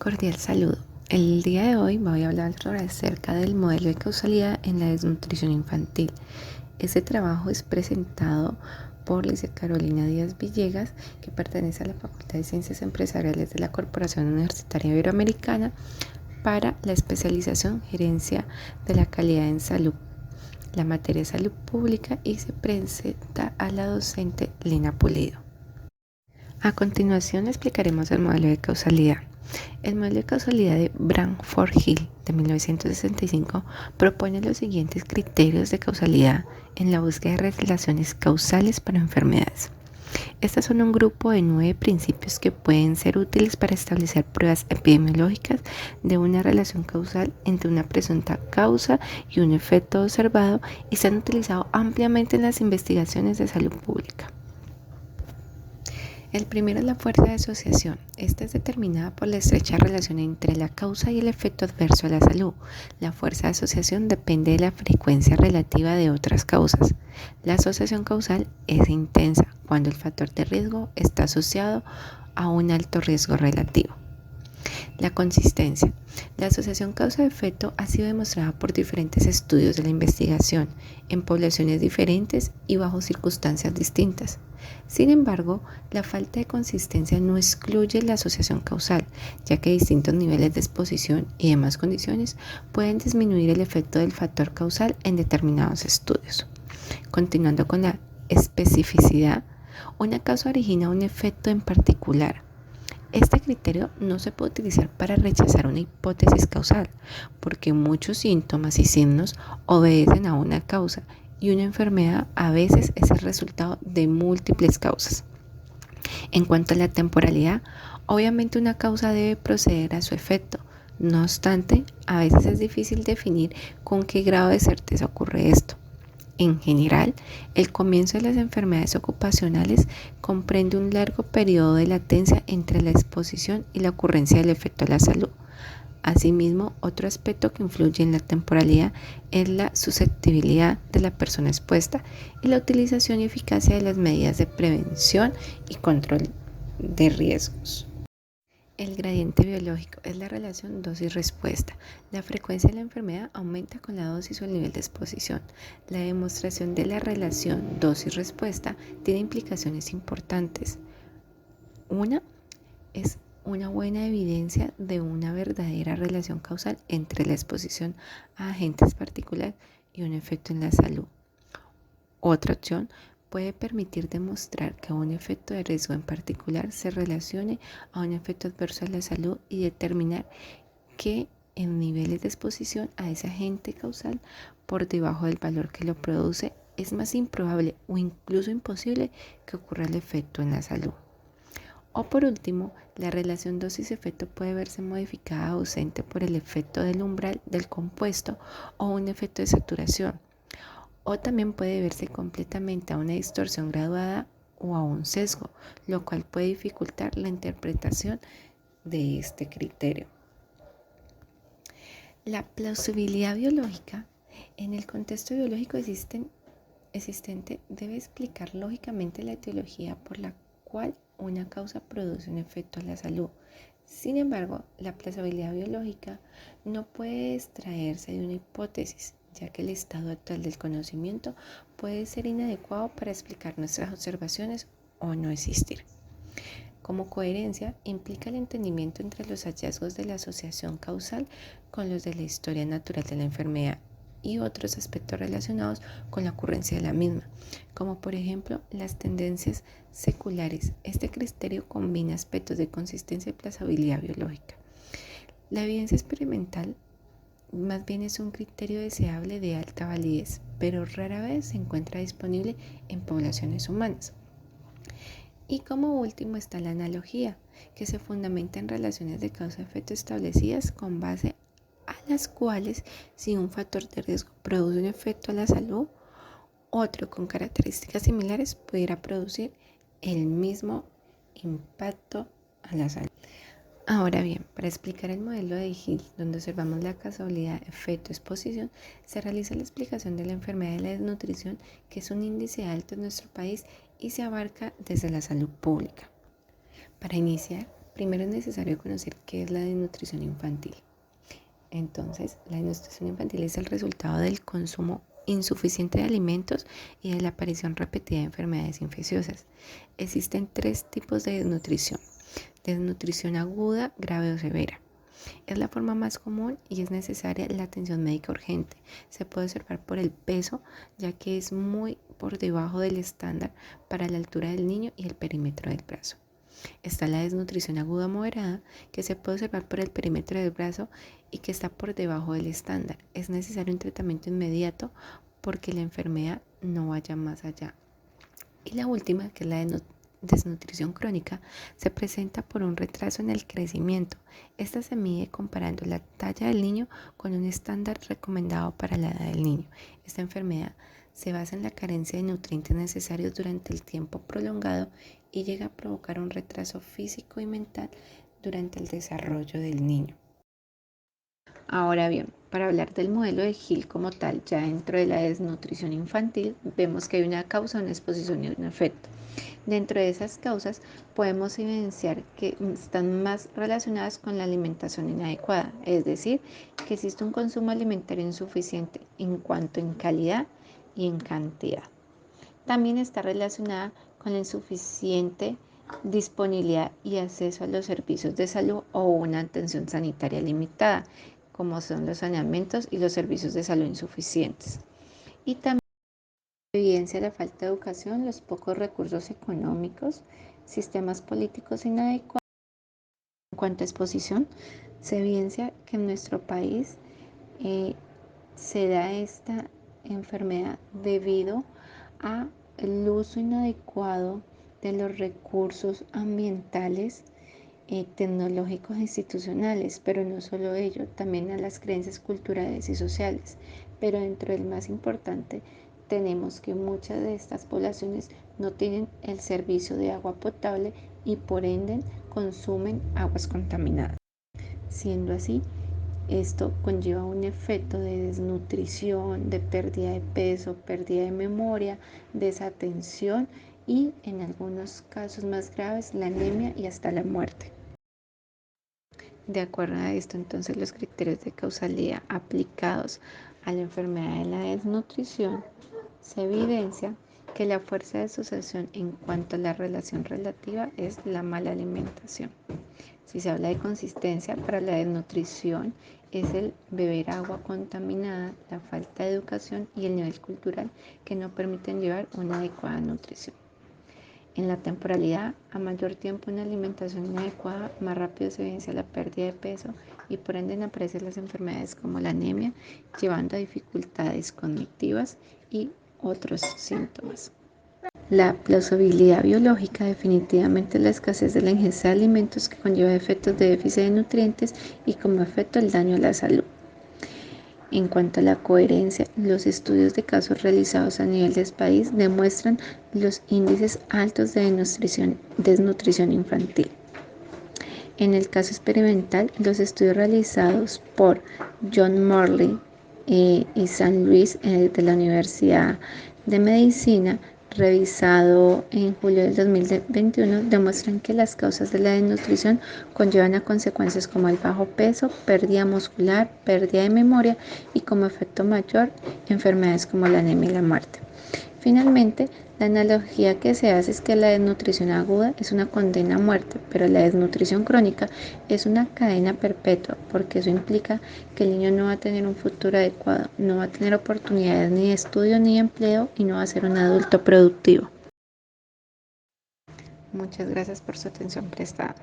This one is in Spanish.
Cordial saludo. El día de hoy voy a hablar acerca del modelo de causalidad en la desnutrición infantil. Este trabajo es presentado por Licia Carolina Díaz Villegas, que pertenece a la Facultad de Ciencias Empresariales de la Corporación Universitaria Iberoamericana para la especialización Gerencia de la Calidad en Salud, la materia de Salud Pública, y se presenta a la docente Lina Pulido. A continuación explicaremos el modelo de causalidad. El modelo de causalidad de Branford-Hill de 1965 propone los siguientes criterios de causalidad en la búsqueda de relaciones causales para enfermedades. Estas son un grupo de 9 principios que pueden ser útiles para establecer pruebas epidemiológicas de una relación causal entre una presunta causa y un efecto observado y se han utilizado ampliamente en las investigaciones de salud pública. El primero es la fuerza de asociación. Esta es determinada por la estrecha relación entre la causa y el efecto adverso a la salud. La fuerza de asociación depende de la frecuencia relativa de otras causas. La asociación causal es intensa cuando el factor de riesgo está asociado a un alto riesgo relativo. La consistencia. La asociación causa-efecto ha sido demostrada por diferentes estudios de la investigación en poblaciones diferentes y bajo circunstancias distintas. Sin embargo, la falta de consistencia no excluye la asociación causal, ya que distintos niveles de exposición y demás condiciones pueden disminuir el efecto del factor causal en determinados estudios. Continuando con la especificidad, una causa origina un efecto en particular. Este criterio no se puede utilizar para rechazar una hipótesis causal, porque muchos síntomas y signos obedecen a una causa y una enfermedad a veces es el resultado de múltiples causas. En cuanto a la temporalidad, obviamente una causa debe proceder a su efecto. No obstante, a veces es difícil definir con qué grado de certeza ocurre esto. En general, el comienzo de las enfermedades ocupacionales comprende un largo periodo de latencia entre la exposición y la ocurrencia del efecto a la salud. Asimismo, otro aspecto que influye en la temporalidad es la susceptibilidad de la persona expuesta y la utilización y eficacia de las medidas de prevención y control de riesgos. El gradiente biológico es la relación dosis-respuesta. La frecuencia de la enfermedad aumenta con la dosis o el nivel de exposición. La demostración de la relación dosis-respuesta tiene implicaciones importantes. Una es una buena evidencia de una verdadera relación causal entre la exposición a agentes particulares y un efecto en la salud. Otra opción puede permitir demostrar que un efecto de riesgo en particular se relacione a un efecto adverso a la salud y determinar que en niveles de exposición a ese agente causal por debajo del valor que lo produce es más improbable o incluso imposible que ocurra el efecto en la salud. O por último, la relación dosis-efecto puede verse modificada o ausente por el efecto del umbral del compuesto o un efecto de saturación. O también puede verse completamente a una distorsión graduada o a un sesgo, lo cual puede dificultar la interpretación de este criterio. La plausibilidad biológica. En el contexto biológico existente debe explicar lógicamente la etiología por la cual una causa produce un efecto a la salud. Sin embargo, la plausibilidad biológica no puede extraerse de una hipótesis, ya que el estado actual del conocimiento puede ser inadecuado para explicar nuestras observaciones o no existir. Como coherencia, implica el entendimiento entre los hallazgos de la asociación causal con los de la historia natural de la enfermedad y otros aspectos relacionados con la ocurrencia de la misma, como por ejemplo las tendencias seculares. Este criterio combina aspectos de consistencia y plausibilidad biológica. La evidencia experimental más bien es un criterio deseable de alta validez, pero rara vez se encuentra disponible en poblaciones humanas. Y como último está la analogía, que se fundamenta en relaciones de causa-efecto establecidas con base a las cuales, si un factor de riesgo produce un efecto a la salud, otro con características similares pudiera producir el mismo impacto a la salud. Ahora bien, para explicar el modelo de Hill, donde observamos la causalidad, efecto, exposición, se realiza la explicación de la enfermedad de la desnutrición, que es un índice alto en nuestro país y se abarca desde la salud pública. Para iniciar, Primero es necesario conocer qué es la desnutrición infantil. Entonces, la desnutrición infantil es el resultado del consumo insuficiente de alimentos y de la aparición repetida de enfermedades infecciosas. Existen tres tipos de desnutrición: desnutrición aguda, grave o severa. Es la forma más común y es necesaria la atención médica urgente. Se puede observar por el peso, ya que es muy por debajo del estándar para la altura del niño y el perímetro del brazo. Está la desnutrición aguda moderada, que se puede observar por el perímetro del brazo y que está por debajo del estándar. Es necesario un tratamiento inmediato porque la enfermedad no vaya más allá. Y la última, que es la desnutrición crónica, se presenta por un retraso en el crecimiento. Esta se mide comparando la talla del niño con un estándar recomendado para la edad del niño. Esta enfermedad se basa en la carencia de nutrientes necesarios durante el tiempo prolongado y llega a provocar un retraso físico y mental durante el desarrollo del niño. Ahora bien, para hablar del modelo de Hill como tal, ya dentro de la desnutrición infantil, vemos que hay una causa, una exposición y un efecto. Dentro de esas causas podemos evidenciar que están más relacionadas con la alimentación inadecuada, es decir, que existe un consumo alimentario insuficiente en cuanto en calidad y en cantidad. También está relacionada con la insuficiente disponibilidad y acceso a los servicios de salud o una atención sanitaria limitada, como son los saneamientos y los servicios de salud insuficientes. Y también evidencia la falta de educación, los pocos recursos económicos, sistemas políticos inadecuados. En cuanto a exposición, se evidencia que en nuestro país se da esta enfermedad debido al uso inadecuado de los recursos ambientales, tecnológicos e institucionales, pero no solo ello, también a las creencias culturales y sociales. Pero dentro del más importante, tenemos que muchas de estas poblaciones no tienen el servicio de agua potable y por ende consumen aguas contaminadas. Siendo así, esto conlleva un efecto de desnutrición, de pérdida de peso, pérdida de memoria, desatención y en algunos casos más graves la anemia y hasta la muerte. De acuerdo a esto, entonces los criterios de causalidad aplicados a la enfermedad de la desnutrición se evidencia que la fuerza de asociación en cuanto a la relación relativa es la mala alimentación. Si se habla de consistencia, para la desnutrición es el beber agua contaminada, la falta de educación y el nivel cultural que no permiten llevar una adecuada nutrición. En la temporalidad, a mayor tiempo una alimentación inadecuada, más rápido se evidencia la pérdida de peso y por ende aparecen las enfermedades como la anemia, llevando a dificultades cognitivas y otros síntomas. La plausibilidad biológica definitivamente es la escasez de la ingesta de alimentos que conlleva efectos de déficit de nutrientes y como efecto el daño a la salud. En cuanto a la coherencia, los estudios de casos realizados a nivel del país demuestran los índices altos de desnutrición infantil. En el caso experimental, los estudios realizados por John Morley y San Luis de la Universidad de Medicina, revisado en julio del 2021, demuestran que las causas de la desnutrición conllevan a consecuencias como el bajo peso, pérdida muscular, pérdida de memoria y como efecto mayor, enfermedades como la anemia y la muerte. Finalmente, la analogía que se hace es que la desnutrición aguda es una condena a muerte, pero la desnutrición crónica es una cadena perpetua, porque eso implica que el niño no va a tener un futuro adecuado, no va a tener oportunidades ni de estudio ni de empleo y no va a ser un adulto productivo. Muchas gracias por su atención prestada.